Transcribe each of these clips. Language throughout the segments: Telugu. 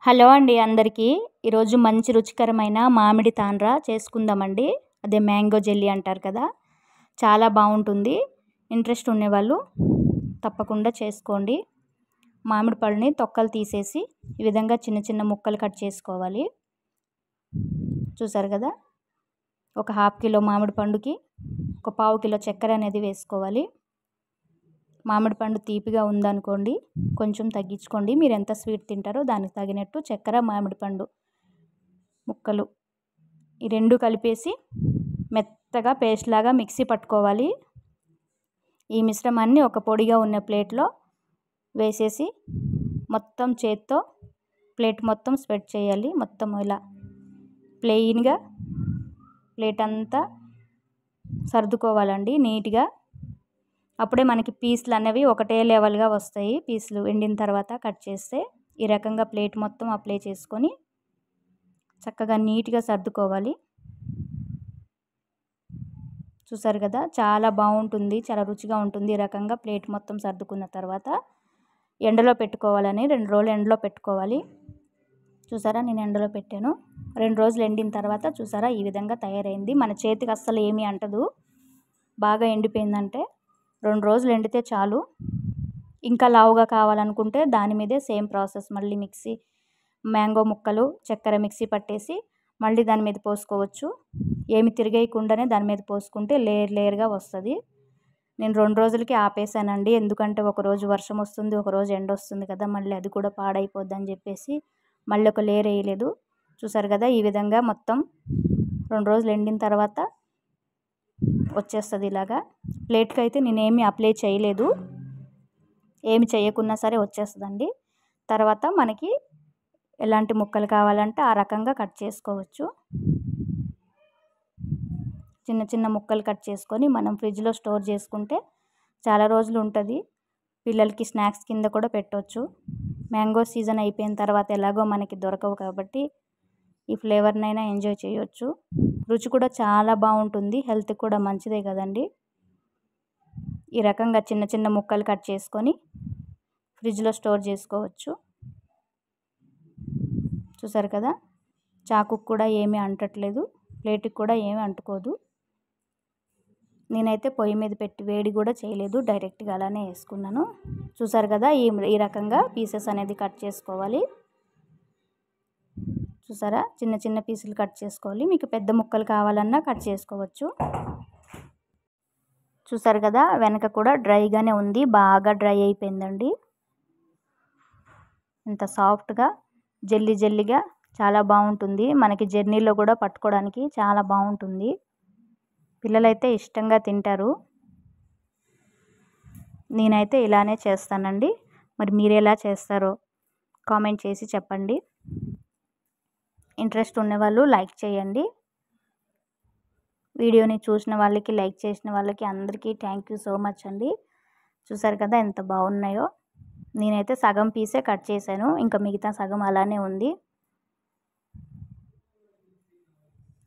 హలో అండి అందరికీ. ఈరోజు మంచి రుచికరమైన మామిడి తాండ్ర చేసుకుందామండి. అదే మ్యాంగో జెల్లీ అంటారు కదా, చాలా బాగుంటుంది. ఇంట్రెస్ట్ ఉండేవాళ్ళు తప్పకుండా చేసుకోండి. మామిడి పళ్ళని తొక్కలు తీసేసి ఈ విధంగా చిన్న చిన్న ముక్కలు కట్ చేసుకోవాలి. చూసారు కదా, ఒక హాఫ్ కిలో మామిడి పండుకి ఒక పావు కిలో చక్కెర అనేది వేసుకోవాలి. మామిడి పండు తీపిగా ఉందనుకోండి కొంచెం తగ్గించుకోండి. మీరు ఎంత స్వీట్ తింటారో దానికి తగినట్టు చక్కెర, మామిడి పండు ముక్కలు ఈ రెండు కలిపేసి మెత్తగా పేస్ట్ లాగా మిక్సీ పట్టుకోవాలి. ఈ మిశ్రమాన్ని ఒక పొడిగా ఉన్న ప్లేట్లో వేసేసి మొత్తం చేత్తో ప్లేట్ మొత్తం స్ప్రెడ్ చేయాలి. మొత్తం ఇలా ప్లెయిన్గా ప్లేట్ అంతా సర్దుకోవాలండి నీట్గా. అప్పుడే మనకి పీసులు అనేవి ఒకటే లెవెల్గా వస్తాయి. పీసులు ఎండిన తర్వాత కట్ చేస్తే ఈ రకంగా ప్లేట్ మొత్తం అప్లై చేసుకొని చక్కగా నీట్గా సర్దుకోవాలి. చూసారు కదా, చాలా బాగుంటుంది, చాలా రుచిగా ఉంటుంది. ఈ రకంగా ప్లేట్ మొత్తం సర్దుకున్న తర్వాత ఎండలో పెట్టుకోవాలని 2 రోజులు ఎండలో పెట్టుకోవాలి. చూసారా, నేను ఎండలో పెట్టాను. 2 రోజులు ఎండిన తర్వాత చూసారా ఈ విధంగా తయారైంది. మన చేతికి అస్సలు ఏమీ అంటదు. బాగా ఎండిపోయిందంటే 2 రోజులు ఎండితే చాలు. ఇంకా లావుగా కావాలనుకుంటే దాని మీదే సేమ్ ప్రాసెస్ మళ్ళీ మిక్సీ మ్యాంగో ముక్కలు చక్కెర మిక్సీ పట్టేసి మళ్ళీ దాని మీద పోసుకోవచ్చు. ఏమి తిరిగేయకుండానే దాని మీద పోసుకుంటే లేయర్గా వస్తుంది. నేను 2 రోజులకి ఆపేసానండి. ఎందుకంటే ఒకరోజు వర్షం వస్తుంది, ఒకరోజు ఎండ వస్తుంది కదా, మళ్ళీ అది కూడా పాడైపోద్ది అని చెప్పేసి మళ్ళీ ఒక లేయర్ వేయలేదు. చూసారు కదా, ఈ విధంగా మొత్తం 2 రోజులు ఎండిన తర్వాత వచ్చేస్తుంది ఇలాగా. ప్లేట్కి అయితే నేనేమి అప్లై చేయలేదు, ఏమి చేయకున్నా సరే వచ్చేస్తుందండి. తర్వాత మనకి ఎలాంటి ముక్కలు కావాలంటే ఆ రకంగా కట్ చేసుకోవచ్చు. చిన్న చిన్న ముక్కలు కట్ చేసుకొని మనం ఫ్రిడ్జ్లో స్టోర్ చేసుకుంటే చాలా రోజులు ఉంటుంది. పిల్లలకి స్నాక్స్ కింద కూడా పెట్టవచ్చు. మ్యాంగో సీజన్ అయిపోయిన తర్వాత ఎలాగో మనకి దొరకవు కాబట్టి ఈ ఫ్లేవర్నైనా ఎంజాయ్ చేయొచ్చు. రుచి కూడా చాలా బాగుంటుంది, హెల్త్కి కూడా మంచిదే కదండి. ఈ రకంగా చిన్న చిన్న ముక్కలు కట్ చేసుకొని ఫ్రిడ్జ్లో స్టోర్ చేసుకోవచ్చు. చూసారు కదా, చాకుకు కూడా ఏమీ అంటట్లేదు, ప్లేట్కి కూడా ఏమీ అంటుకోదు. నేనైతే పొయ్యి మీద పెట్టి వేడి కూడా చేయలేదు, డైరెక్ట్గా అలానే వేసుకున్నాను. చూసారు కదా, ఈ రకంగా పీసెస్ అనేది కట్ చేసుకోవాలి. చూసారా, చిన్న చిన్న పీసులు కట్ చేసుకోవాలి. మీకు పెద్ద ముక్కలు కావాలన్నా కట్ చేసుకోవచ్చు. చూసారు కదా, వెనక కూడా డ్రైగానే ఉంది, బాగా డ్రై అయిపోయిందండి. ఇంత సాఫ్ట్గా జెల్లీగా చాలా బాగుంటుంది. మనకి జర్నీలో కూడా పట్టుకోవడానికి చాలా బాగుంటుంది. పిల్లలైతే ఇష్టంగా తింటారు. నేనైతే ఇలానే చేస్తానండి. మరి మీరు ఎలా చేస్తారో కామెంట్ చేసి చెప్పండి. ఇంట్రెస్ట్ ఉన్నవాళ్ళు లైక్ చేయండి. వీడియోని చూసిన వాళ్ళకి, లైక్ చేసిన వాళ్ళకి అందరికీ థ్యాంక్ యూ సో మచ్ అండి. చూసారు కదా ఎంత బాగున్నాయో. నేనైతే సగం పీసే కట్ చేశాను, ఇంకా మిగతా సగం అలానే ఉంది.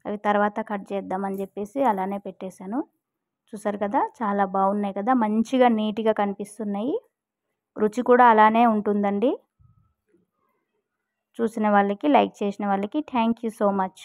అవి తర్వాత కట్ చేద్దామని చెప్పేసి అలానే పెట్టేశాను. చూసారు కదా, చాలా బాగున్నాయి కదా, మంచిగా నీట్గా కనిపిస్తున్నాయి. రుచి కూడా అలానే ఉంటుందండి. చూసిన వాళ్ళకి, లైక్ చేసిన వాళ్ళకి థ్యాంక్ యూ సో మచ్.